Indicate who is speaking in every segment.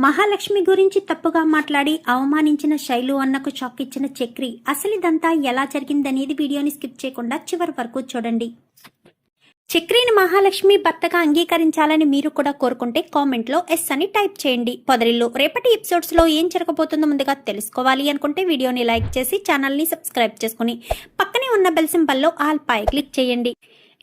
Speaker 1: మహాలక్ష్మి గురించి తప్పుగా మాట్లాడి అవమానించిన శైలు అన్నకు షాక్ ఇచ్చిన చక్రి. అసలు ఇదంతా ఎలా జరిగిందనేది వీడియోని స్కిప్ చేయకుండా చివరి వరకు చూడండి. చక్రిని మహాలక్ష్మి భర్తగా అంగీకరించాలని మీరు కూడా కోరుకుంటే కామెంట్లో ఎస్ అని టైప్ చేయండి. పొదరిల్లు రేపటి ఎపిసోడ్స్ లో ఏం జరగబోతుందో ముందుగా తెలుసుకోవాలి అనుకుంటే వీడియోని లైక్ చేసి ఛానల్ని సబ్స్క్రైబ్ చేసుకుని పక్కనే ఉన్న బెల్ సింబల్లో ఆల్ పై క్లిక్ చేయండి.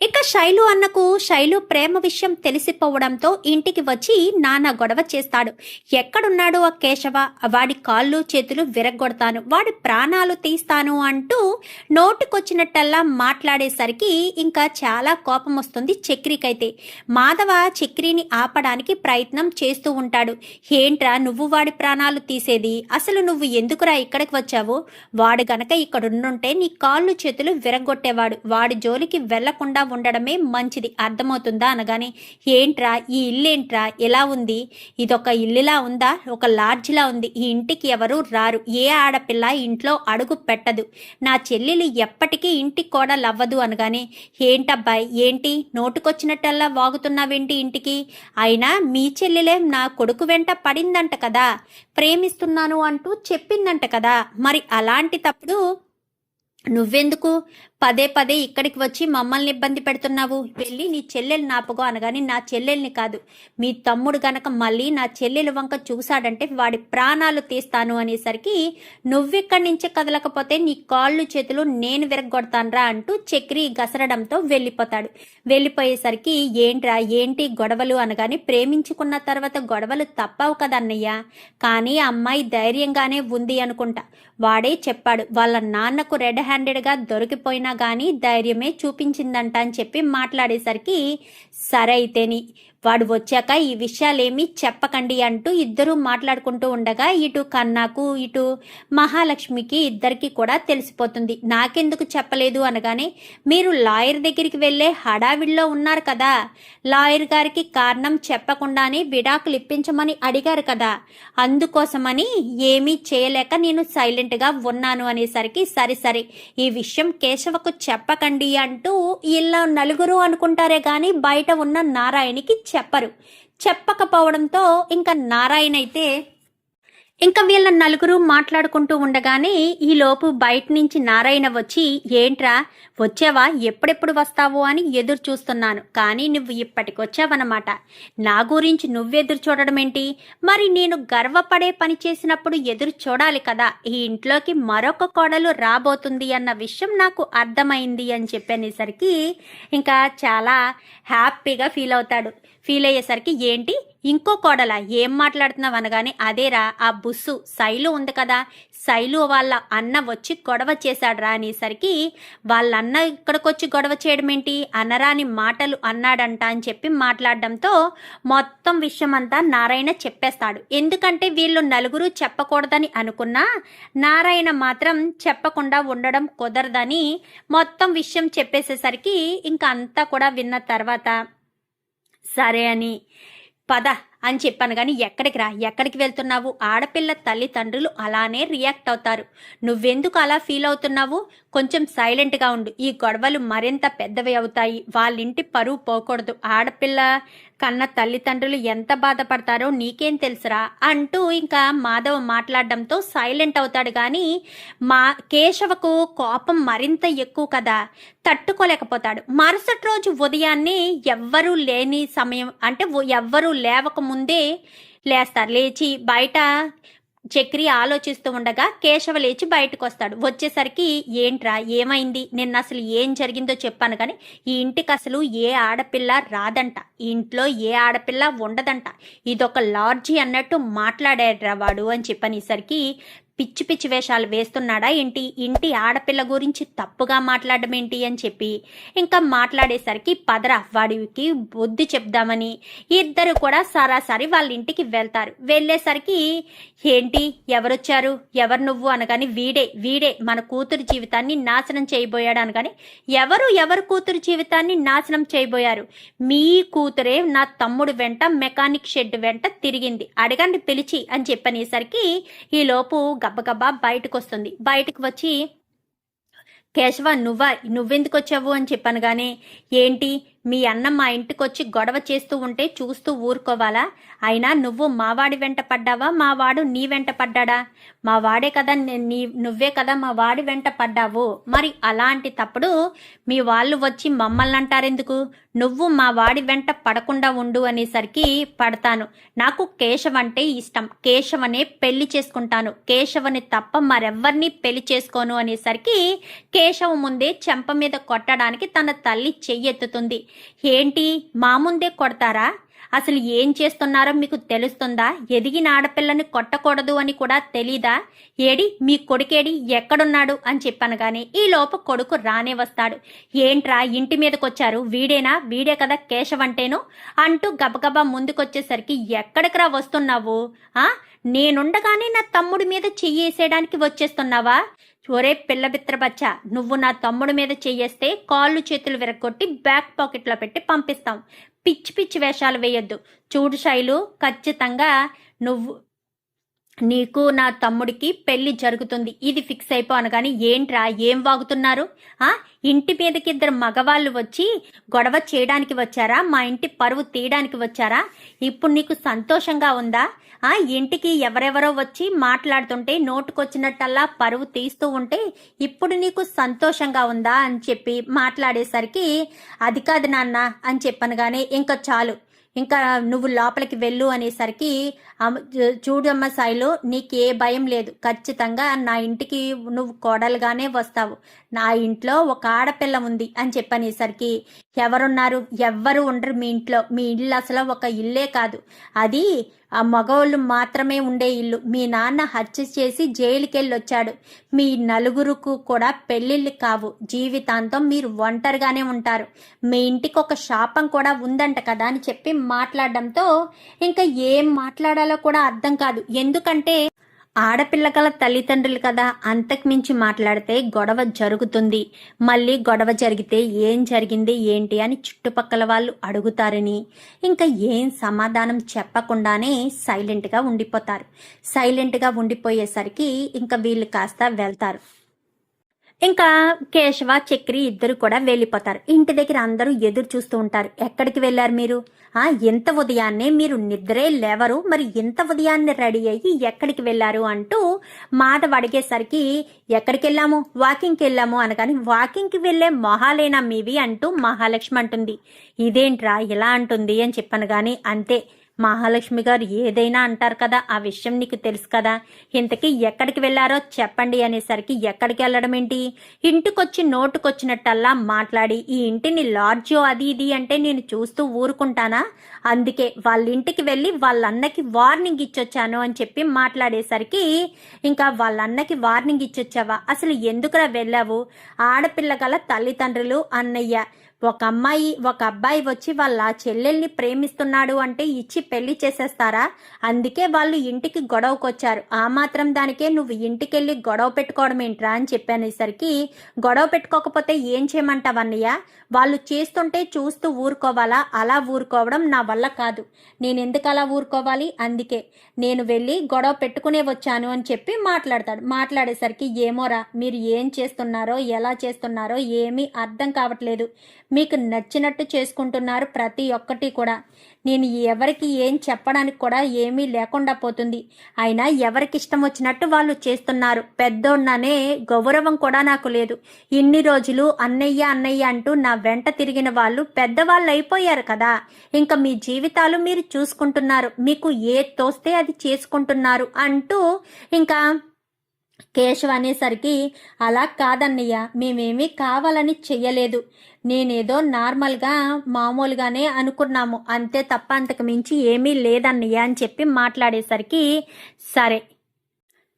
Speaker 1: ఇక శైలు అన్నకు శైలు ప్రేమ విషయం తెలిసిపోవడంతో ఇంటికి వచ్చి నానా గొడవ చేస్తాడు. ఎక్కడున్నాడు ఆ కేశవ, వాడి కాళ్ళు చేతులు విరగ్గొడతాను, వాడి ప్రాణాలు తీస్తాను అంటూ నోటికొచ్చినట్టల్లా మాట్లాడేసరికి ఇంకా చాలా కోపం వస్తుంది చక్రికైతే. మాధవ చక్రిని ఆపడానికి ప్రయత్నం చేస్తూ ఉంటాడు. ఏంట్రా నువ్వు వాడి ప్రాణాలు తీసేది, అసలు నువ్వు ఎందుకురా ఇక్కడికి వచ్చావు, వాడు గనక ఇక్కడుండుంటే నీ కాళ్ళు చేతులు విరగ్గొట్టేవాడు, వాడి జోలికి వెళ్లకుండా ఉండడమే మంచిది, అర్థమవుతుందా అనగానే ఏంట్రా ఈ ఇల్లేంట్రా ఎలా ఉంది, ఇదొక ఇల్లులా ఉందా, ఒక లాడ్జిలా ఉంది, ఈ ఇంటికి ఎవరు రారు, ఏ ఆడపిల్ల ఇంట్లో అడుగు పెట్టదు, నా చెల్లెలు ఎప్పటికీ ఇంటి కోడలవ్వదు అనగానే ఏంటబ్బాయి ఏంటి నోటుకొచ్చినట్టల్లా వాగుతున్నావేంటి ఇంటికి, అయినా మీ చెల్లెలే నా కొడుకు వెంట పడిందంట కదా, ప్రేమిస్తున్నాను అంటూ చెప్పిందంట కదా, మరి అలాంటి తప్పుడు నువ్వెందుకు పదే పదే ఇక్కడికి వచ్చి మమ్మల్ని ఇబ్బంది పెడుతున్నావు, వెళ్ళి నీ చెల్లెలు నాపుకో అనగాని నా చెల్లెల్ని కాదు మీ తమ్ముడు గనక మళ్ళీ నా చెల్లెలు వంక చూశాడంటే వాడి ప్రాణాలు తీస్తాను అనేసరికి నువ్విక్కడి నుంచి కదలకపోతే నీ కాళ్ళు చేతులు నేను విరగొడతాన్రా అంటూ చక్రి గసరడంతో వెళ్ళిపోతాడు. వెళ్ళిపోయేసరికి ఏంట్రా ఏంటి గొడవలు అనగాని ప్రేమించుకున్న తర్వాత గొడవలు తప్పవు కదా అన్నయ్య, కానీ అమ్మాయి ధైర్యంగానే ఉంది అనుకుంటా, వాడే చెప్పాడు వాళ్ళ నాన్నకు రెడ్ హ్యాండెడ్గా దొరికిపోయిన గానీ ధైర్యమే చూపించిందంట అని చెప్పి మాట్లాడేసరికి సరే అయితేని వాడు వచ్చాక ఈ విషయాలేమీ చెప్పకండి అంటూ ఇద్దరూ మాట్లాడుకుంటూ ఉండగా ఇటు కన్నాకు ఇటు మహాలక్ష్మికి ఇద్దరికి కూడా తెలిసిపోతుంది. నాకెందుకు చెప్పలేదు అనగానే మీరు లాయర్ దగ్గరికి వెళ్ళే హడావిడిలో ఉన్నారు కదా, లాయర్ గారికి కారణం చెప్పకుండానే విడాకులు ఇప్పించమని అడిగారు కదా, అందుకోసమని ఏమీ చేయలేక నేను సైలెంట్గా ఉన్నాను అనేసరికి సరే సరే ఈ విషయం కేశవకు చెప్పకండి అంటూ ఇలా నలుగురు అనుకుంటారే గాని బయట ఉన్న నారాయణకి చెప్పరు. చెప్పకపోవడంతో ఇంకా నారాయణ అయితే ఇంకా వీళ్ళ నలుగురు మాట్లాడుకుంటూ ఉండగానే ఈలోపు బయట నుంచి నారాయణ వచ్చి ఏంట్రా వచ్చావా, ఎప్పుడెప్పుడు వస్తావు అని ఎదురు చూస్తున్నాను, కానీ నువ్వు ఇప్పటికొచ్చావన్నమాట, నా గురించి నువ్వెదురు చూడడం ఏంటి, మరి నేను గర్వపడే పని చేసినప్పుడు ఎదురు చూడాలి కదా, ఈ ఇంట్లోకి మరొక కోడలు రాబోతుంది అన్న విషయం నాకు అర్థమైంది అని చెప్పనేసరికి ఇంకా చాలా హ్యాపీగా ఫీల్ అవుతాడు. ఫీల్ అయ్యేసరికి ఏంటి ఇంకో కోడల ఏం మాట్లాడుతున్నావు అనగానే అదేరా ఆ బుస్సు శైలు ఉంది కదా, శైలు వాళ్ళ అన్న వచ్చి గొడవ చేశాడురా అనేసరికి వాళ్ళ అన్న ఇక్కడికొచ్చి గొడవ చేయడం ఏంటి, అనరాని మాటలు అన్నాడంట అని చెప్పి మాట్లాడడంతో మొత్తం విషయం అంతా నారాయణ చెప్పేస్తాడు. ఎందుకంటే వీళ్ళు నలుగురు చెప్పకూడదని అనుకున్నా నారాయణ మాత్రం చెప్పకుండా ఉండడం కుదరదని మొత్తం విషయం చెప్పేసేసరికి ఇంకా అంతా కూడా విన్న తర్వాత సరే అని పద అని చెప్పాను కానీ ఎక్కడికి రా, ఎక్కడికి వెళ్తున్నావు, ఆడపిల్ల తల్లిదండ్రులు అలానే రియాక్ట్ అవుతారు, నువ్వెందుకు అలా ఫీల్ అవుతున్నావు, కొంచెం సైలెంట్గా ఉండు, ఈ గొడవలు మరింత పెద్దవి అవుతాయి, వాళ్ళింటి పరువు పోకూడదు, ఆడపిల్ల కన్న తల్లిదండ్రులు ఎంత బాధపడతారో నీకేం తెలుసురా అంటూ ఇంకా మాధవ్ మాట్లాడడంతో సైలెంట్ అవుతాడు. కానీ కేశవకు కోపం మరింత ఎక్కువ కదా, తట్టుకోలేకపోతాడు. మరుసటి రోజు ఉదయాన్నే ఎవ్వరూ లేని సమయం అంటే ఎవ్వరూ లేవక ముందే లేస్తారు. లేచి బయట చక్రి ఆలోచిస్తూ ఉండగా కేశవ లేచి బయటకు వస్తాడు. వచ్చేసరికి ఏంట్రా ఏమైంది, నిన్న అసలు ఏం జరిగిందో చెప్పాను కానీ ఈ ఇంటికి అసలు ఏ ఆడపిల్ల రాదంట, ఈ ఇంట్లో ఏ ఆడపిల్ల ఉండదంట, ఇదొక లాడ్జీ అన్నట్టు మాట్లాడాడ్రా వాడు అని చెప్పనేసరికి పిచ్చి పిచ్చి వేషాలు వేస్తున్నాడా ఏంటి, ఇంటి ఆడపిల్ల గురించి తప్పుగా మాట్లాడడం ఏంటి అని చెప్పి ఇంకా మాట్లాడేసరికి పదరా వాడికి బుద్ధి చెప్దామని ఇద్దరు కూడా సరాసరి వాళ్ళ ఇంటికి వెళ్తారు. వెళ్ళేసరికి ఏంటి ఎవరొచ్చారు, ఎవరు నువ్వు అనగాని వీడే మన కూతురు జీవితాన్ని నాశనం చేయబోయాడు అనగాని ఎవరు కూతురు జీవితాన్ని నాశనం చేయబోయారు, మీ కూతురే నా తమ్ముడు వెంట మెకానిక్ షెడ్ వెంట తిరిగింది, అడగండి పిలిచి అని చెప్పనేసరికి ఈలోపు గబ్బగబ్బా బయటకు వస్తుంది. బయటకు వచ్చి కేశవ నువ్వెందుకు వచ్చావు అని చెప్పాను. కానీ ఏంటి మీ అన్న మా ఇంటికొచ్చి గొడవ చేస్తూ ఉంటే చూస్తూ ఊరుకోవాలా? అయినా నువ్వు మావాడి వెంట పడ్డావా, మావాడు నీ వెంట పడ్డాడా? మా వాడే కదా, నువ్వే కదా మా వాడి వెంట పడ్డావు. మరి అలాంటి తప్పుడు మీ వాళ్ళు వచ్చి మమ్మల్ని అంటారెందుకు? నువ్వు మా వాడి వెంట పడకుండా ఉండు అనేసరికి పడతాను. నాకు కేశవ్ అంటే ఇష్టం, కేశవనే పెళ్లి చేసుకుంటాను, కేశవని తప్ప మరెవ్వరిని పెళ్లి చేసుకోను అనేసరికి కేశవ ముందే చెంప మీద కొట్టడానికి తన తల్లి చెయ్యెత్తుతుంది. ఏంటి మా ముందే కొడతారా? అసలు ఏం చేస్తున్నారో మీకు తెలుస్తుందా? ఎదిగిన ఆడపిల్లని కొట్టకూడదు అని కూడా తెలీదా? ఏడి మీ కొడుకేడి, ఎక్కడున్నాడు అని చెప్పాను గాని ఈ లోపు కొడుకు రానే వస్తాడు. ఏంట్రా ఇంటి మీదకొచ్చారు, వీడే కదా కేశవ్ అంటేను అంటూ గబగబా ముందుకొచ్చేసరికి ఎక్కడికి వస్తున్నావు? నేనుండగానే నా తమ్ముడి మీద చెయ్యేసేయడానికి వచ్చేస్తున్నావా? ఒరే పిల్ల బచ్చా, నువ్వు నా తమ్ముడి మీద చెయ్యేస్తే కాళ్ళు చేతులు విరగొట్టి బ్యాక్ పాకెట్లో పెట్టి పంపిస్తాం. పిచ్చి పిచ్చి వేషాలు వేయొద్దు. చూడు శైలు, ఖచ్చితంగా నీకు నా తమ్ముడికి పెళ్లి జరుగుతుంది, ఇది ఫిక్స్ అయిపోను. కానీ ఏంట్రా ఏం వాగుతున్నారు? ఇంటి మీదకి ఇద్దరు మగవాళ్ళు వచ్చి గొడవ చేయడానికి వచ్చారా? మా ఇంటి పరువు తీయడానికి వచ్చారా? ఇప్పుడు నీకు సంతోషంగా ఉందా? ఇంటికి ఎవరెవరో వచ్చి మాట్లాడుతుంటే నోటుకొచ్చినట్టల్లా పరువు తీస్తూ ఉంటే ఇప్పుడు నీకు సంతోషంగా ఉందా అని చెప్పి మాట్లాడేసరికి అది కాదు నాన్న అని చెప్పను గానీ ఇంకా చాలు, ఇంకా నువ్వు లోపలికి వెళ్ళు అనేసరికి చూడమ్మ సాయిలు, నీకే భయం లేదు, ఖచ్చితంగా నా ఇంటికి నువ్వు కోడలుగానే వస్తావు. నా ఇంట్లో ఒక ఆడపిల్ల ఉంది అని చెప్పనేసరికి ఎవరున్నారు? ఎవ్వరు ఉండరు మీ ఇంట్లో. మీ ఇల్లు అసలు ఒక ఇల్లే కాదు, అది ఆ మగవాళ్ళు మాత్రమే ఉండే ఇల్లు. మీ నాన్న హత్య చేసి జైలుకెళ్ళి వచ్చాడు. మీ నలుగురుకు కూడా పెళ్లిళ్ళు కావు, జీవితాంతం మీరు ఒంటరిగానే ఉంటారు. మీ ఇంటికి ఒక శాపం కూడా ఉందంట కదా అని చెప్పి మాట్లాడడంతో ఇంకా ఏం మాట్లాడాలో కూడా అర్థం కాదు. ఎందుకంటే ఆడపిల్ల గల తల్లిదండ్రులు కదా, అంతకుమించి మాట్లాడితే గొడవ జరుగుతుంది. మళ్ళీ గొడవ జరిగితే ఏం జరిగింది ఏంటి అని చుట్టుపక్కల వాళ్ళు అడుగుతారని ఇంకా ఏం సమాధానం చెప్పకుండానే సైలెంట్గా ఉండిపోతారు. సైలెంట్గా ఉండిపోయేసరికి ఇంకా వీళ్ళు కాస్త వెళ్తారు. ఇంకా కేశవ చక్రి ఇద్దరు కూడా వెళ్ళిపోతారు. ఇంటి దగ్గర అందరూ ఎదురు చూస్తూ ఉంటారు. ఎక్కడికి వెళ్ళారు మీరు? ఎంత ఉదయాన్నే మీరు నిద్రే లేవరు, మరి ఎంత ఉదయాన్నే రెడీ అయ్యి ఎక్కడికి వెళ్ళారు అంటూ మాధవ్ అడిగేసరికి ఎక్కడికి వెళ్ళాము, వాకింగ్కి వెళ్ళాము అనగాని వాకింగ్కి వెళ్లే మొహాలేనా మీవి అంటూ మహాలక్ష్మి అంటుంది. ఇదేంట్రా ఇలా అంటుంది అని చెప్పాను గాని అంతే, మహాలక్ష్మి గారు ఏదైనా అంటారు కదా, ఆ విషయం నీకు తెలుసు కదా, ఇంతకీ ఎక్కడికి వెళ్ళారో చెప్పండి అనేసరికి ఎక్కడికి వెళ్ళడం ఏంటి, ఇంటికొచ్చి నోటుకొచ్చినట్టల్లా మాట్లాడి ఈ ఇంటిని లాడ్జో అది ఇది అంటే నేను చూస్తూ ఊరుకుంటానా? అందుకే వాళ్ళ ఇంటికి వెళ్ళి వాళ్ళ అన్నకి వార్నింగ్ ఇచ్చొచ్చాను అని చెప్పి మాట్లాడేసరికి ఇంకా వాళ్ళ అన్నకి వార్నింగ్ ఇచ్చొచ్చావా? అసలు ఎందుకురా వెళ్ళావు? ఆడపిల్ల గల తల్లిదండ్రులు, అన్నయ్య, ఒక అబ్బాయి వచ్చి వాళ్ళ చెల్లెల్ని ప్రేమిస్తున్నాడు అంటే ఇచ్చి పెళ్లి చేసేస్తారా? అందుకే వాళ్ళు ఇంటికి గొడవకొచ్చారు. ఆ మాత్రం దానికే నువ్వు ఇంటికెళ్ళి గొడవ పెట్టుకోవడం ఏంట్రా అని చెప్పానేసరికి గొడవ పెట్టుకోకపోతే ఏం చేయమంటావన్నయ్య? వాళ్ళు చేస్తుంటే చూస్తూ ఊరుకోవాలా? అలా ఊరుకోవడం నా వల్ల కాదు. నేను ఎందుకు అలా ఊరుకోవాలి? అందుకే నేను వెళ్ళి గొడవ పెట్టుకునే వచ్చాను అని చెప్పి మాట్లాడతాడు. మాట్లాడేసరికి ఏమోరా, మీరు ఏం చేస్తున్నారో ఎలా చేస్తున్నారో ఏమీ అర్థం కావట్లేదు. మీకు నచ్చినట్టు చేసుకుంటున్నారు ప్రతి ఒక్కటి కూడా. నేను ఎవరికి ఏం చెప్పడానికి కూడా ఏమీ లేకుండా పోతుంది. అయినా ఎవరికి ఇష్టం వచ్చినట్టు వాళ్ళు చేస్తున్నారు. పెద్దోన్ననే గౌరవం కూడా నాకు లేదు. ఇన్ని రోజులు అన్నయ్య అన్నయ్య అంటూ నా వెంట తిరిగిన వాళ్ళు పెద్దవాళ్ళు అయిపోయారు కదా. ఇంకా మీ జీవితాలు మీరు చూసుకుంటున్నారు, మీకు ఏది తోస్తే అది చేసుకుంటున్నారు అంటూ ఇంకా కేశవ్ అనేసరికి అలా కాదన్నయ్య, మేమేమీ కావాలని చెయ్యలేదు, నేనేదో నార్మల్గా మామూలుగానే అనుకున్నాము అంతే తప్ప అంతకు మించి ఏమీ లేదన్నయ్య అని చెప్పి మాట్లాడేసరికి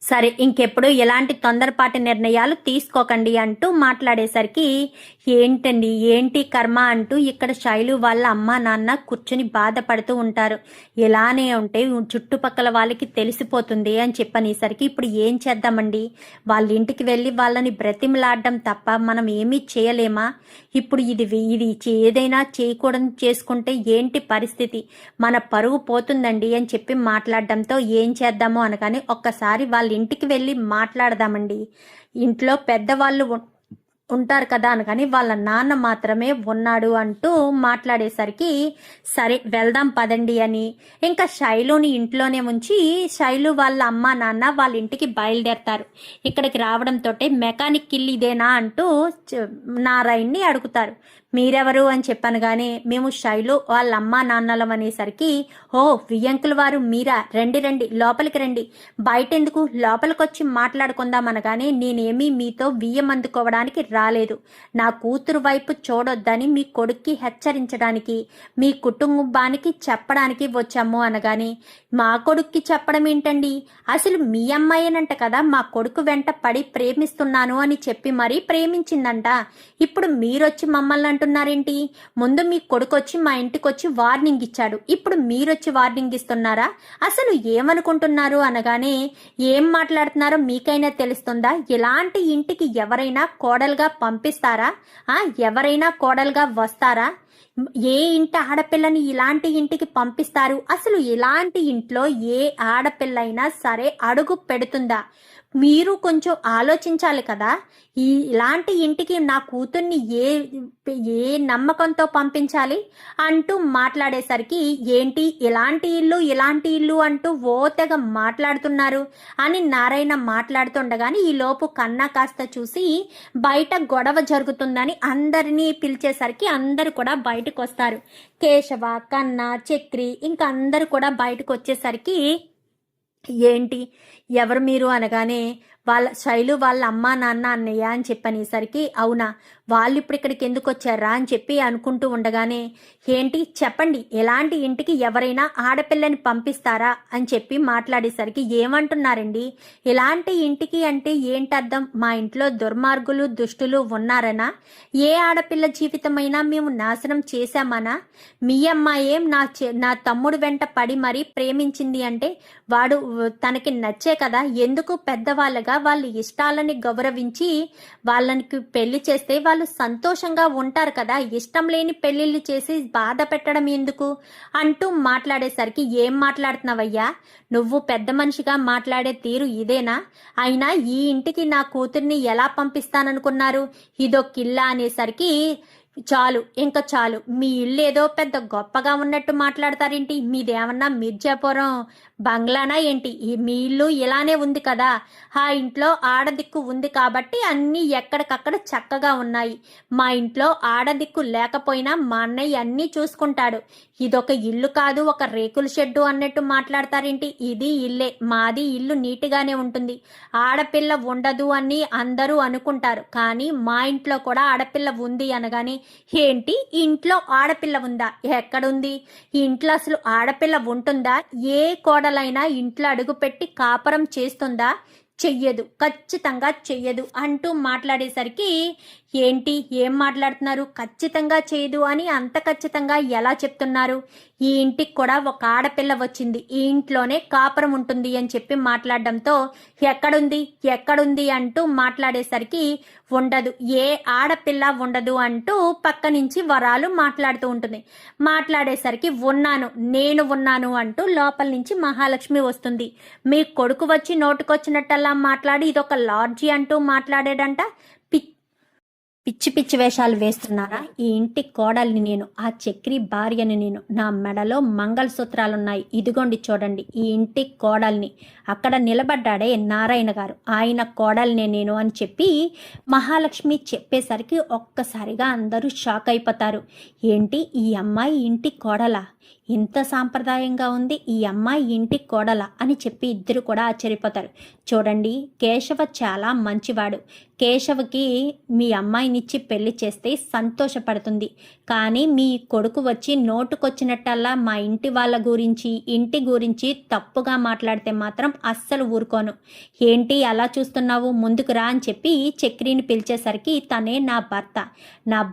Speaker 1: సరే ఇంకెప్పుడు ఎలాంటి తొందరపాటి నిర్ణయాలు తీసుకోకండి అంటూ మాట్లాడేసరికి ఏంటండి ఏంటి కర్మ అంటూ ఇక్కడ శైలు వాళ్ళ అమ్మ నాన్న కూర్చుని బాధపడుతూ ఉంటారు. ఎలానే ఉంటే చుట్టుపక్కల వాళ్ళకి తెలిసిపోతుంది అని చెప్పనేసరికి ఇప్పుడు ఏం చేద్దామండి? వాళ్ళ ఇంటికి వెళ్ళి వాళ్ళని బ్రతిమలాడడం తప్ప మనం ఏమీ చేయలేమా? ఇప్పుడు ఇది ఏదైనా చేయకూడదు చేసుకుంటే ఏంటి పరిస్థితి? మన పరువు పోతుందండి అని చెప్పి మాట్లాడడంతో ఏం చేద్దామో అనగానే ఒక్కసారి వాళ్ళ ఇంటికి వెళ్ళి మాట్లాడదామండి. ఇంట్లో పెద్దవాళ్ళు ఉంటారు కదా అని, కానీ వాళ్ళ నాన్న మాత్రమే ఉన్నాడు అంటూ మాట్లాడేసరికి సరే వెళ్దాం పదండి అని ఇంకా శైలుని ఇంట్లోనే ఉంచి శైలు వాళ్ళ అమ్మ నాన్న వాళ్ళ ఇంటికి బయలుదేరతారు. ఇక్కడికి రావడంతో మెకానిక్ ఇల్లు ఇదేనా అంటూ నారాయణ్ని అడుగుతారు. మీరెవరు అని చెప్పాను కానీ మేము శైలు వాళ్ళ అమ్మా నాన్నలం అనేసరికి ఓ వియ్యంకుల వారు మీరా, రండి రండి లోపలికి రండి, బయట ఎందుకు లోపలికి వచ్చి మాట్లాడుకుందాం అనగానే నేనేమీ మీతో బియ్యం అందుకోవడానికి రాలేదు, నా కూతురు వైపు చూడొద్దని మీ కొడుక్కి హెచ్చరించడానికి మీ కుటుంబానికి చెప్పడానికి వచ్చాము అనగానే మా కొడుక్కి చెప్పడం ఏంటండి, అసలు మీ అమ్మాయేనంట కదా మా కొడుకు వెంట పడి ప్రేమిస్తున్నాను అని చెప్పి మరీ ప్రేమించిందంట, ఇప్పుడు మీరొచ్చి మమ్మల్ని అంటున్నారేంటి, ముందు మీ కొడుకు వచ్చి మా ఇంటికి వచ్చి వార్నింగ్ ఇచ్చాడు, ఇప్పుడు మీరొచ్చి వార్నింగ్ ఇస్తున్నారా, అసలు ఏమనుకుంటున్నారు అనగానే ఏం మాట్లాడుతున్నారో మీకైనా తెలుస్తుందా, ఇలాంటి ఇంటికి ఎవరైనా కోడలుగా పంపిస్తారా, ఎవరైనా కోడలుగా వస్తారా, ఏ ఇంటి ఆడపిల్లని ఇలాంటి ఇంటికి పంపిస్తారు, అసలు ఇలాంటి ఇంట్లో ఏ ఆడపిల్లైనా సరే అడుగు పెడుతుందా, మీరు కొంచెం ఆలోచించాలి కదా, ఇలాంటి ఇంటికి నా కూతుర్ని ఏ నమ్మకంతో పంపించాలి అంటూ మాట్లాడేసరికి ఏంటి ఇలాంటి ఇల్లు అంటూ ఓ తెగ మాట్లాడుతున్నారు అని నారాయణ మాట్లాడుతుండగానే ఈ లోపు కన్నా కాస్త చూసి బయట గొడవ జరుగుతుందని అందరినీ పిలిచేసరికి అందరు కూడా బయటకు వస్తారు. కేశవ, కన్నా, చక్రి ఇంకా అందరు కూడా బయటకు వచ్చేసరికి ఏంటి ఎవరు మీరు అనగానే వాళ్ళ శైలు వాళ్ళ అమ్మా నాన్న అన్నయ్య అని చెప్పనేసరికి అవునా వాళ్ళు ఇప్పుడు ఇక్కడికి ఎందుకు వచ్చారా అని చెప్పి అనుకుంటూ ఉండగానే ఏంటి చెప్పండి ఎలాంటి ఇంటికి ఎవరైనా ఆడపిల్లని పంపిస్తారా అని చెప్పి మాట్లాడేసరికి ఏమంటున్నారండి, ఎలాంటి ఇంటికి అంటే ఏంటర్థం, మా ఇంట్లో దుర్మార్గులు దుష్టులు ఉన్నారనా, ఏ ఆడపిల్ల జీవితమైనా మేము నాశనం చేశామనా, మీ అమ్మాయేం నా తమ్ముడు వెంట పడి మరీ ప్రేమించింది అంటే వాడు తనకి నచ్చే కదా, ఎందుకు పెద్దవాళ్ళగా వాళ్ళ ఇష్టాలని గౌరవించి వాళ్ళకి పెళ్లి చేస్తే వాళ్ళు సంతోషంగా ఉంటారు కదా, ఇష్టం లేని పెళ్లిళ్ళు చేసి బాధ పెట్టడం ఎందుకు అంటూ మాట్లాడేసరికి ఏం మాట్లాడుతున్నావయ్యా, నువ్వు పెద్ద మనిషిగా మాట్లాడే తీరు ఇదేనా, అయినా ఈ ఇంటికి నా కూతుర్ని ఎలా పంపిస్తాననుకున్నారు, ఇదొక్కిల్లా అనేసరికి చాలు ఇంకా చాలు, మీ ఇల్లు ఏదో పెద్ద గొప్పగా ఉన్నట్టు మాట్లాడతారేంటి, మీదేమన్నా మిర్జాపురం బంగ్లానా ఏంటి, మీ ఇల్లు ఇలానే ఉంది కదా, ఆ ఇంట్లో ఆడదిక్కు ఉంది కాబట్టి అన్నీ ఎక్కడికక్కడ చక్కగా ఉన్నాయి, మా ఇంట్లో ఆడదిక్కు లేకపోయినా మా అన్నయ్య అన్నీ చూసుకుంటాడు, ఇదొక ఇల్లు కాదు ఒక రేకుల షెడ్డు అన్నట్టు మాట్లాడతారేంటి, ఇది ఇల్లే, మాది ఇల్లు నీట్గానే ఉంటుంది, ఆడపిల్ల ఉండదు అని అందరూ అనుకుంటారు కానీ మా ఇంట్లో కూడా ఆడపిల్ల ఉంది అనగానే ఏంటి ఇంట్లో ఆడపిల్ల ఉందా, ఎక్కడుంది, ఇంట్లో అసలు ఆడపిల్ల ఉంటుందా, ఏ కోడలైనా ఇంట్లో అడుగుపెట్టి కాపురం చేస్తుందా, చెయ్యదు, ఖచ్చితంగా చెయ్యదు అంటూ మాట్లాడేసరికి ఏంటి ఏం మాట్లాడుతున్నారు, ఖచ్చితంగా చేయదు అని అంత ఖచ్చితంగా ఎలా చెప్తున్నారు, ఈ ఇంటికి కూడా ఒక ఆడపిల్ల వచ్చింది, ఈ ఇంట్లోనే కాపురం ఉంటుంది అని చెప్పి మాట్లాడడంతో ఎక్కడుంది అంటూ మాట్లాడేసరికి ఉండదు, ఏ ఆడపిల్ల ఉండదు అంటూ పక్క నుంచి వరాలు మాట్లాడుతూ ఉంటుంది. మాట్లాడేసరికి నేను ఉన్నాను అంటూ లోపల నుంచి మహాలక్ష్మి వస్తుంది. మీ కొడుకు వచ్చి నోటుకొచ్చినట్టల్లా మాట్లాడి ఇదొక లాడ్జీ అంటూ మాట్లాడాడంట, పిచ్చి పిచ్చి వేషాలు వేస్తున్నారా, ఈ ఇంటి కోడల్ని నేను, ఆ చక్రి భార్యని నేను, నా మెడలో మంగళసూత్రాలున్నాయి, ఇదిగోండి చూడండి ఈ ఇంటి కోడల్ని, అక్కడ నిలబడ్డాడే నారాయణ గారు ఆయన కోడల్నే నేను అని చెప్పి మహాలక్ష్మి చెప్పేసరికి ఒక్కసారిగా అందరూ షాక్ అయిపోతారు. ఏంటి ఈ అమ్మాయి ఇంటి కోడలా, ఇంత సాంప్రదాయంగా ఉంది, ఈ అమ్మాయి ఇంటి కోడల అని చెప్పి ఇద్దరు కూడా ఆశ్చర్యపోతారు. చూడండి కేశవ చాలా మంచివాడు, కేశవకి మీ అమ్మాయినిచ్చి పెళ్లి చేస్తే సంతోషపడుతుంది, కానీ మీ కొడుకు వచ్చి నోటుకొచ్చినట్టల్లా మా ఇంటి వాళ్ళ గురించి ఇంటి గురించి తప్పుగా మాట్లాడితే మాత్రం అస్సలు ఊరుకోను, ఏంటి అలా చూస్తున్నావు ముందుకు రా అని చెప్పి చక్రిని పిలిచేసరికి తనే నా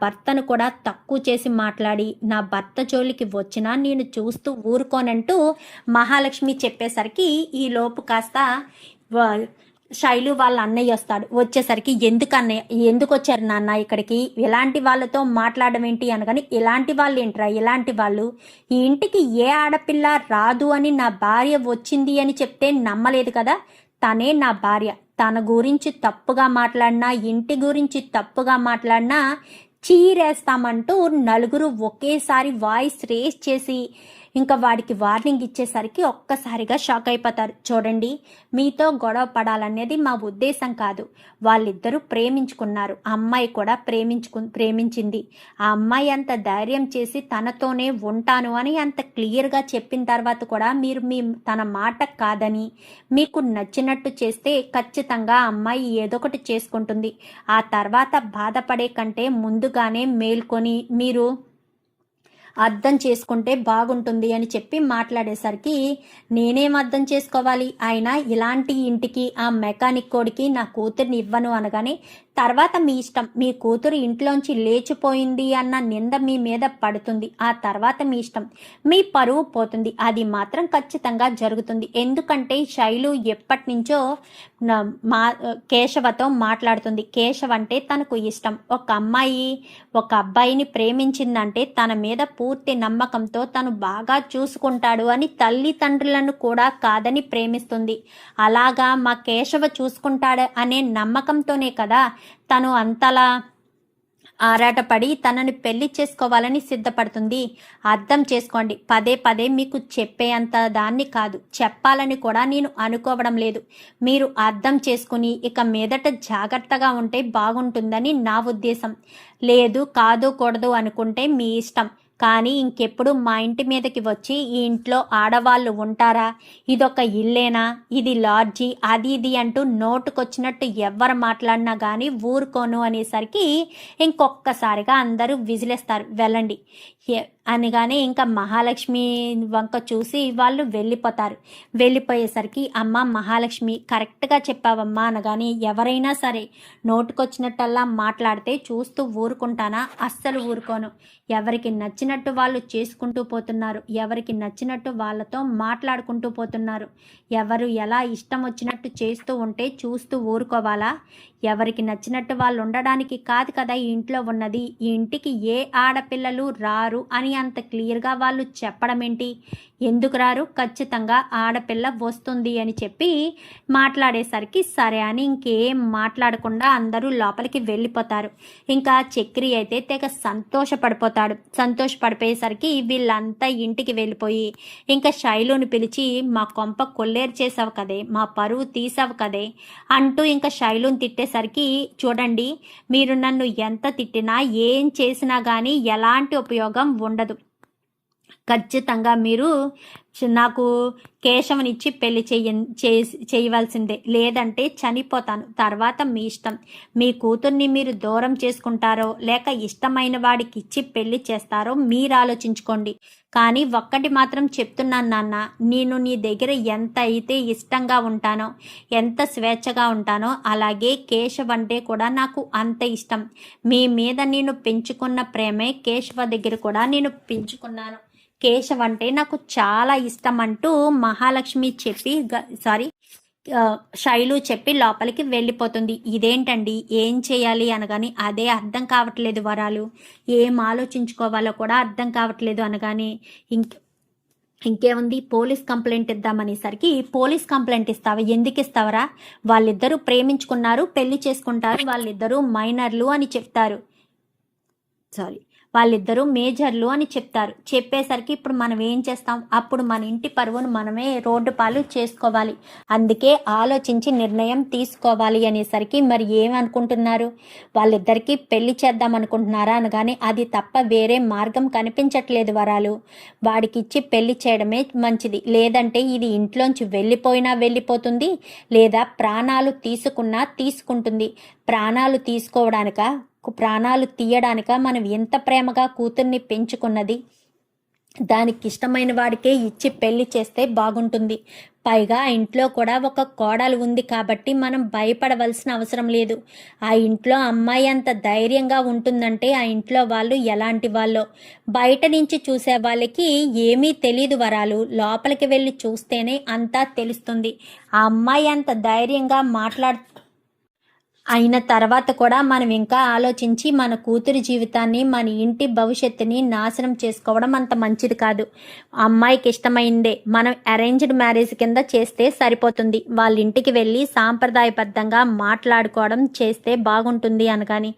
Speaker 1: భర్తను కూడా తక్కువ చేసి మాట్లాడి నా భర్త జోలికి వచ్చినా నేను చూస్తూ ఊరుకోనంటూ మహాలక్ష్మి చెప్పేసరికి ఈ లోపు కాస్త శైలు వాళ్ళ అన్నయ్య వస్తాడు. వచ్చేసరికి ఎందుకు వచ్చారు నాన్న ఇక్కడికి, ఎలాంటి వాళ్ళతో మాట్లాడడం ఏంటి అనగాని ఎలాంటి వాళ్ళు ఏంట్రా, ఎలాంటి వాళ్ళు, ఈ ఇంటికి ఏ ఆడపిల్ల రాదు అని నా భార్య వచ్చింది అని చెప్తే నమ్మలేదు కదా, తనే నా భార్య, తన గురించి తప్పుగా మాట్లాడినా, ఇంటి గురించి తప్పుగా మాట్లాడినా చీరేస్తామంటూ నలుగురు ఒకేసారి వాయిస్ రేస్ చేసి ఇంకా వాడికి వార్నింగ్ ఇచ్చేసరికి ఒక్కసారిగా షాక్ అయిపోతారు. చూడండి, మీతో గొడవ పడాలనేది మా ఉద్దేశం కాదు. వాళ్ళిద్దరూ ప్రేమించుకున్నారు. అమ్మాయి కూడా ప్రేమించింది. ఆ అమ్మాయి అంత ధైర్యం చేసి తనతోనే ఉంటాను అని అంత క్లియర్గా చెప్పిన తర్వాత కూడా మీరు తన మాట కాదని మీకు నచ్చినట్టు చేస్తే ఖచ్చితంగా అమ్మాయి ఏదో ఒకటి చేసుకుంటుంది. ఆ తర్వాత బాధపడే కంటే ముందుగానే మేల్కొని మీరు అర్థం చేసుకుంటే బాగుంటుంది అని చెప్పి మాట్లాడేసరికి నేనేం అర్థం చేసుకోవాలి, ఆయన ఇలాంటి ఇంటికి ఆ మెకానిక్ కోడికి నా కూతుర్ని ఇవ్వను అనగానే తర్వాత మీ ఇష్టం, మీ కూతురు ఇంట్లోంచి లేచిపోయింది అన్న నింద మీ మీద పడుతుంది, ఆ తర్వాత మీ ఇష్టం, మీ పరువు పోతుంది. అది మాత్రం ఖచ్చితంగా జరుగుతుంది. ఎందుకంటే శైలు ఎప్పటి నుంచో కేశవతో మాట్లాడుతుంది. కేశవ్ అంటే తనకు ఇష్టం. ఒక అమ్మాయి ఒక అబ్బాయిని ప్రేమించిందంటే తన మీద పూర్తి నమ్మకంతో తను బాగా చూసుకుంటాడు అని తల్లిదండ్రులను కూడా కాదని ప్రేమిస్తుంది. అలాగా మా కేశవ చూసుకుంటాడు అనే నమ్మకంతోనే కదా తను అంతలా ఆరాటపడి తనని పెళ్లి చేసుకోవాలని సిద్ధపడుతుంది. అర్థం చేసుకోండి. పదే పదే మీకు చెప్పేంత దాన్ని కాదు, చెప్పాలని కూడా నేను అనుకోవడం లేదు. మీరు అర్థం చేసుకుని ఇక మీదట జాగ్రత్తగా ఉంటే బాగుంటుందని నా ఉద్దేశం. లేదు కాదు కూడదు అనుకుంటే మీ ఇష్టం. కానీ ఇంకెప్పుడు మా ఇంటి మీదకి వచ్చి ఈ ఇంట్లో ఆడవాళ్ళు ఉంటారా, ఇదొక ఇల్లేనా, ఇది లాడ్జీ, అది ఇది అంటూ నోటుకొచ్చినట్టు ఎవరు మాట్లాడినా కానీ ఊరుకోను అనేసరికి ఇంకొక్కసారిగా అందరూ విజిలేస్తారు. వెళ్ళండి అనగానే ఇంకా మహాలక్ష్మి వంక చూసి వాళ్ళు వెళ్ళిపోతారు. వెళ్ళిపోయేసరికి అమ్మ మహాలక్ష్మి కరెక్ట్గా చెప్పావమ్మా అనగానే ఎవరైనా సరే నోటుకొచ్చినట్టల్లా మాట్లాడితే చూస్తూ ఊరుకుంటానా? అస్సలు ఊరుకోను. ఎవరికి నచ్చినట్టు వాళ్ళు చేసుకుంటూ పోతున్నారు, ఎవరికి నచ్చినట్టు వాళ్ళతో మాట్లాడుకుంటూ పోతున్నారు. ఎవరు ఎలా ఇష్టం వచ్చినట్టు చేస్తూ ఉంటే చూస్తూ ఊరుకోవాలా? ఎవరికి నచ్చినట్టు వాళ్ళు ఉండడానికి కాదు కదా ఈ ఇంట్లో ఉన్నది. ఈ ఇంటికి ఏ ఆడపిల్లలు రారు అని అంత క్లియర్గా వాళ్ళు చెప్పడం ఏంటి? ఎందుకు రారు? ఖచ్చితంగా ఆడపిల్ల వస్తుంది అని చెప్పి మాట్లాడేసరికి సరే అని ఇంకేం మాట్లాడకుండా అందరూ లోపలికి వెళ్ళిపోతారు. ఇంకా చక్రి అయితే తెగ సంతోషపడిపోయేసరికి వీళ్ళంతా ఇంటికి వెళ్ళిపోయి ఇంకా శైలుని పిలిచి మా కొంప కొల్లేరు చేసావు కదే, మా పరువు తీసావు కదే అంటూ ఇంకా శైలుని తిట్టేసరికి చూడండి, మీరు నన్ను ఎంత తిట్టినా ఏం చేసినా కానీ ఎలాంటి ఉపయోగం ఉండదు. ఖచ్చితంగా మీరు నాకు కేశవనిచ్చి పెళ్లి చేయవలసిందే, లేదంటే చనిపోతాను. తర్వాత మీ ఇష్టం. మీ కూతుర్ని మీరు దూరం చేసుకుంటారో లేక ఇష్టమైన వాడికి ఇచ్చి పెళ్లి చేస్తారో మీరు ఆలోచించుకోండి. కానీ ఒక్కటి మాత్రం చెప్తున్నాను నాన్న, నేను నీ దగ్గర ఎంత అయితే ఇష్టంగా ఉంటానో, ఎంత స్వేచ్ఛగా ఉంటానో, అలాగే కేశవ్ అంటే కూడా నాకు అంత ఇష్టం. మీ మీద నేను పెంచుకున్న ప్రేమే కేశవ దగ్గర కూడా నేను పెంచుకున్నాను. కేశవ్ అంటే నాకు చాలా ఇష్టం అంటూ మహాలక్ష్మి శైలు చెప్పి లోపలికి వెళ్ళిపోతుంది. ఇదేంటండి, ఏం చేయాలి అనగాని అదే అర్థం కావట్లేదు వరాలు, ఏం ఆలోచించుకోవాలో కూడా అర్థం కావట్లేదు అనగానే ఇంకేముంది, పోలీస్ కంప్లైంట్ ఇద్దామనేసరికి పోలీస్ కంప్లైంట్ ఇస్తావా? ఎందుకు ఇస్తావరా? వాళ్ళిద్దరూ ప్రేమించుకున్నారు, పెళ్లి చేసుకుంటారు, వాళ్ళిద్దరూ మైనర్లు అని చెప్తారు, వాళ్ళిద్దరూ మేజర్లు అని చెప్తారు. చెప్పేసరికి ఇప్పుడు మనం ఏం చేస్తాం? అప్పుడు మన ఇంటి పరువును మనమే రోడ్డు పాలు చేసుకోవాలి. అందుకే ఆలోచించి నిర్ణయం తీసుకోవాలి అనేసరికి మరి ఏమనుకుంటున్నారు? వాళ్ళిద్దరికీ పెళ్లి చేద్దాం అనుకుంటున్నారా అనగానే అది తప్ప వేరే మార్గం కనిపించట్లేదు వరాలు. వాడికి ఇచ్చి పెళ్లి చేయడమే మంచిది, లేదంటే ఇది ఇంట్లోంచి వెళ్ళిపోయినా వెళ్ళిపోతుంది, లేదా ప్రాణాలు తీసుకుంటుంది. ప్రాణాలు ప్రాణాలు తీయడానిక మనం ఎంత ప్రేమగా కూతుర్ని పెంచుకున్నది? దానికి ఇష్టమైన వాడికే ఇచ్చి పెళ్లి చేస్తే బాగుంటుంది. పైగా ఆ ఇంట్లో కూడా ఒక కోడలు ఉంది కాబట్టి మనం భయపడవలసిన అవసరం లేదు. ఆ ఇంట్లో అమ్మాయి అంత ధైర్యంగా ఉంటుందంటే ఆ ఇంట్లో వాళ్ళు ఎలాంటి వాళ్ళో బయట నుంచి చూసే వాళ్ళకి ఏమీ తెలీదు వరాలు. లోపలికి వెళ్ళి చూస్తేనే అంతా తెలుస్తుంది. ఆ అమ్మాయి అంత ధైర్యంగా అయిన తర్వాత కూడా మనం ఇంకా ఆలోచించి మన కూతురి జీవితాన్ని మన ఇంటి భవిష్యత్తుని నాశనం చేసుకోవడం అంత మంచిది కాదు. అమ్మాయికి ఇష్టమైందే మనం అరేంజ్డ్ మ్యారేజ్ కింద చేస్తే సరిపోతుంది. వాళ్ళ ఇంటికి వెళ్ళి సాంప్రదాయబద్ధంగా మాట్లాడుకోవడం చేస్తే బాగుంటుంది అనగాని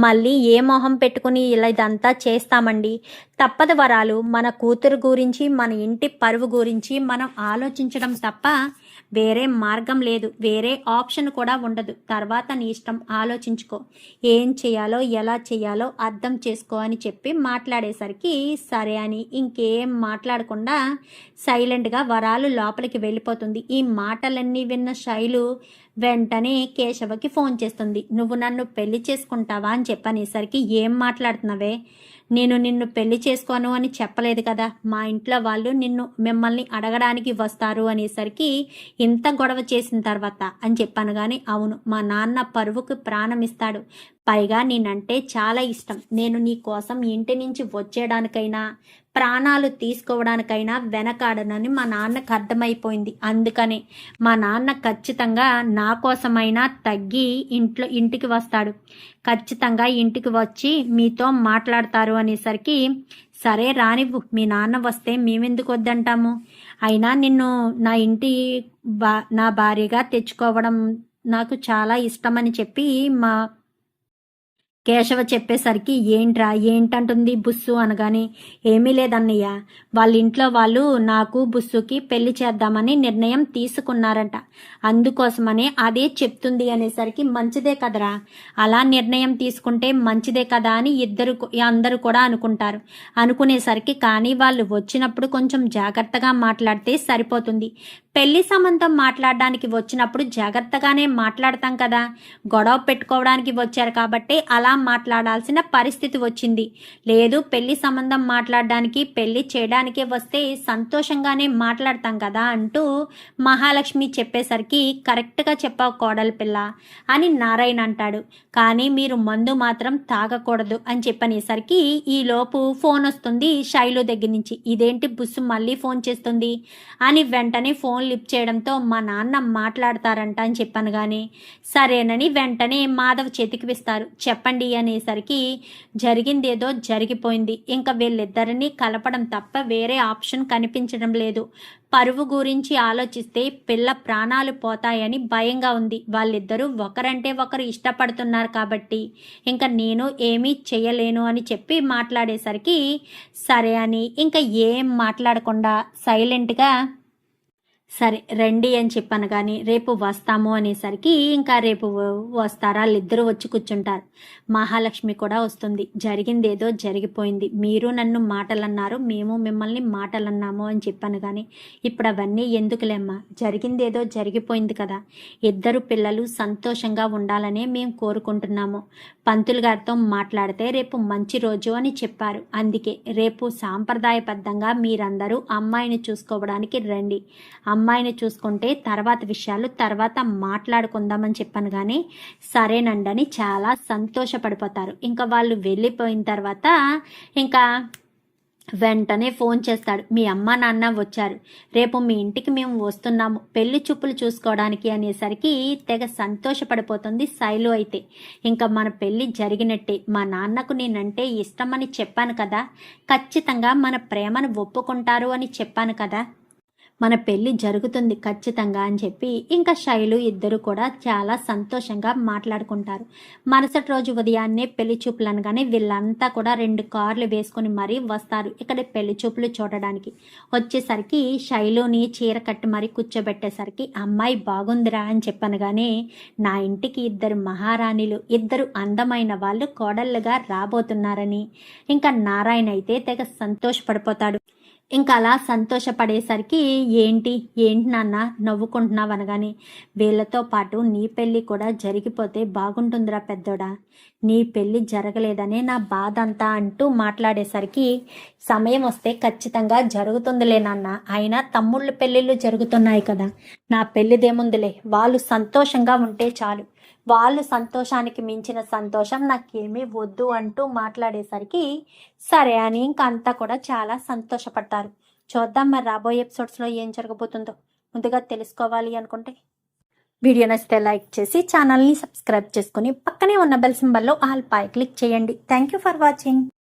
Speaker 1: మళ్ళీ ఏ మొహం పెట్టుకుని ఇలా ఇదంతా చేస్తామండి. తప్పదు వరాలు. మన కూతురు గురించి మన ఇంటి పరువు గురించి మనం ఆలోచించడం తప్ప వేరే మార్గం లేదు, వేరే ఆప్షన్ కూడా ఉండదు. తర్వాత నీ ఇష్టం, ఆలోచించుకో, ఏం చేయాలో ఎలా చేయాలో అర్థం చేసుకో అని చెప్పి మాట్లాడేసరికి సరే అని ఇంకేం మాట్లాడకుండా సైలెంట్గా వరాలు లోపలికి వెళ్ళిపోతుంది. ఈ మాటలన్నీ విన్న శైలు వెంటనే కేశవకి ఫోన్ చేస్తుంది. నువ్వు నన్ను పెళ్లి చేసుకుంటావా అని చెప్పనేసరికి ఏం మాట్లాడుతున్నావే, నేను నిన్ను పెళ్లి చేసుకోను అని చెప్పలేదు కదా, మా ఇంట్లో వాళ్ళు మిమ్మల్ని అడగడానికి వస్తారు అనేసరికి ఇంత గొడవ చేసిన తర్వాత అని చెప్పాను. కానీ అవును, మా నాన్న పరువుకు ప్రాణం ఇస్తాడు, పైగా నేనంటే చాలా ఇష్టం, నేను నీ కోసం ఇంటి నుంచి వచ్చేయడానికైనా ప్రాణాలు తీసుకోవడానికైనా వెనకాడనని మా నాన్నకు అర్థమైపోయింది. అందుకనే మా నాన్న ఖచ్చితంగా నా కోసమైనా తగ్గి ఇంటికి వస్తాడు, ఖచ్చితంగా ఇంటికి వచ్చి మీతో మాట్లాడతారు అనేసరికి సరే రానివ్వు, మీ నాన్న వస్తే మేమెందుకు వద్దంటాము, అయినా నిన్ను నా భార్యగా తెచ్చుకోవడం నాకు చాలా ఇష్టమని చెప్పి మా కేశవ చెప్పేసరికి ఏంట్రా ఏంటంటుంది బుస్సు అనగానే ఏమీ లేదన్నయ్య, వాళ్ళ ఇంట్లో వాళ్ళు నాకు బుస్సుకి పెళ్లి చేద్దామని నిర్ణయం తీసుకున్నారంట, అందుకోసమనే అదే చెప్తుంది అనేసరికి మంచిదే కదరా, అలా నిర్ణయం తీసుకుంటే మంచిదే కదా అని అందరూ కూడా అనుకుంటారు. అనుకునేసరికి కానీ వాళ్ళు వచ్చినప్పుడు కొంచెం జాగ్రత్తగా మాట్లాడితే సరిపోతుంది. పెళ్లి సంబంధం మాట్లాడడానికి వచ్చినప్పుడు జాగ్రత్తగానే మాట్లాడతాం కదా, గొడవ పెట్టుకోవడానికి వచ్చారు కాబట్టి అలా మాట్లాడాల్సిన పరిస్థితి వచ్చింది. లేదు పెళ్లి సంబంధం మాట్లాడడానికి పెళ్లి చేయడానికే వస్తే సంతోషంగానే మాట్లాడతాం కదా అంటూ మహాలక్ష్మి చెప్పేసరికి కరెక్ట్గా చెప్పావు కోడలి పిల్ల అని నారాయణ అంటాడు. కానీ మీరు మందు మాత్రం తాగకూడదు అని చెప్పనేసరికి ఈలోపు ఫోన్ వస్తుంది శైలు దగ్గర నుంచి. ఇదేంటి బుస్సు మళ్ళీ ఫోన్ చేస్తుంది అని వెంటనే ఫోన్ లిఫ్ట్ చేయడంతో మా నాన్న మాట్లాడతారంట అని చెప్పాను. కానీ సరేనని వెంటనే మాధవ్ చేతికి ఇస్తారు. చెప్పండి అనేసరికి జరిగిందేదో జరిగిపోయింది, ఇంకా వీళ్ళిద్దరినీ కలపడం తప్ప వేరే ఆప్షన్ కనిపించడం లేదు. పరువు గురించి ఆలోచిస్తే పిల్ల ప్రాణాలు పోతాయని భయంగా ఉంది. వాళ్ళిద్దరూ ఒకరంటే ఒకరు ఇష్టపడుతున్నారు కాబట్టి ఇంకా నేను ఏమీ చేయలేను అని చెప్పి మాట్లాడేసరికి సరే అని ఇంకా ఏం మాట్లాడకుండా సైలెంట్గా సరే రండి అని చెప్పాను. కానీ రేపు వస్తాము అనేసరికి ఇంకా రేపు వస్తారా, వాళ్ళిద్దరూ వచ్చి కూర్చుంటారు. మహాలక్ష్మి కూడా వస్తుంది. జరిగిందేదో జరిగిపోయింది, మీరు నన్ను మాటలన్నారు, మేము మిమ్మల్ని మాటలన్నాము అని చెప్పాను. కానీ ఇప్పుడు అవన్నీ ఎందుకులేమ్మా, జరిగిందేదో జరిగిపోయింది కదా, ఇద్దరు పిల్లలు సంతోషంగా ఉండాలనే మేము కోరుకుంటున్నాము. పంతులు గారితో మాట్లాడితే రేపు మంచి రోజు అని చెప్పారు, అందుకే రేపు సాంప్రదాయబద్ధంగా మీరందరూ అమ్మాయిని చూసుకోవడానికి రండి, అమ్మాయిని చూసుకుంటే తర్వాత విషయాలు తర్వాత మాట్లాడుకుందామని చెప్పాను. కానీ సరేనండి అని చాలా సంతోషపడిపోతారు. ఇంకా వాళ్ళు వెళ్ళిపోయిన తర్వాత ఇంకా వెంటనే ఫోన్ చేస్తాడు. మీ అమ్మ నాన్న వచ్చారు, రేపు మీ ఇంటికి మేము వస్తున్నాము పెళ్లి చూపులు చూసుకోవడానికి అనేసరికి తెగ సంతోషపడిపోతుంది శైలు. అయితే ఇంకా మన పెళ్లి జరిగినట్టే, మా నాన్నకు నేనంటే ఇష్టమని చెప్పాను కదా, ఖచ్చితంగా మన ప్రేమను ఒప్పుకుంటారు అని చెప్పాను కదా, మన పెళ్లి జరుగుతుంది ఖచ్చితంగా అని చెప్పి ఇంకా శైలు ఇద్దరు కూడా చాలా సంతోషంగా మాట్లాడుకుంటారు. మరుసటి రోజు ఉదయాన్నే పెళ్లి చూపులు అనగానే వీళ్ళంతా కూడా 2 కార్లు వేసుకుని మరీ వస్తారు ఇక్కడ పెళ్లి చూపులు చూడడానికి. వచ్చేసరికి శైలుని చీర కట్టి మరీ కూర్చోబెట్టేసరికి అమ్మాయి బాగుందిరా అని చెప్పాను. కానీ నా ఇంటికి 2 మహారాణిలు, 2 అందమైన వాళ్ళు కోడళ్ళుగా రాబోతున్నారని ఇంకా నారాయణ అయితే తెగ సంతోషపడిపోతాడు. ఇంకా అలా సంతోషపడేసరికి ఏంటి నాన్న నవ్వుకుంటున్నావు అనగానే వీళ్ళతో పాటు నీ పెళ్ళి కూడా జరిగిపోతే బాగుంటుందిరా పెద్దోడా, నీ పెళ్ళి జరగలేదనే నా బాధ అంతా అంటూ మాట్లాడేసరికి సమయం వస్తే ఖచ్చితంగా జరుగుతుందిలే నాన్న, అయినా తమ్ముళ్ళ పెళ్ళిళ్ళు జరుగుతున్నాయి కదా, నా పెళ్ళిదేముందిలే, వాళ్ళు సంతోషంగా ఉంటే చాలు, వాళ్ళు సంతోషానికి మించిన సంతోషం నాకేమీ వద్దు అంటూ మాట్లాడేసరికి సరే అని ఇంకా అంతా కూడా చాలా సంతోషపడతారు. చూద్దాం మరి రాబోయే ఎపిసోడ్స్లో ఏం జరగబోతుందో. ముందుగా తెలుసుకోవాలి అనుకుంటే వీడియో నచ్చితే లైక్ చేసి ఛానల్ని సబ్స్క్రైబ్ చేసుకుని పక్కనే ఉన్న బెల్ సింబల్లో ఆల్ పై క్లిక్ చేయండి. Thank you for watching.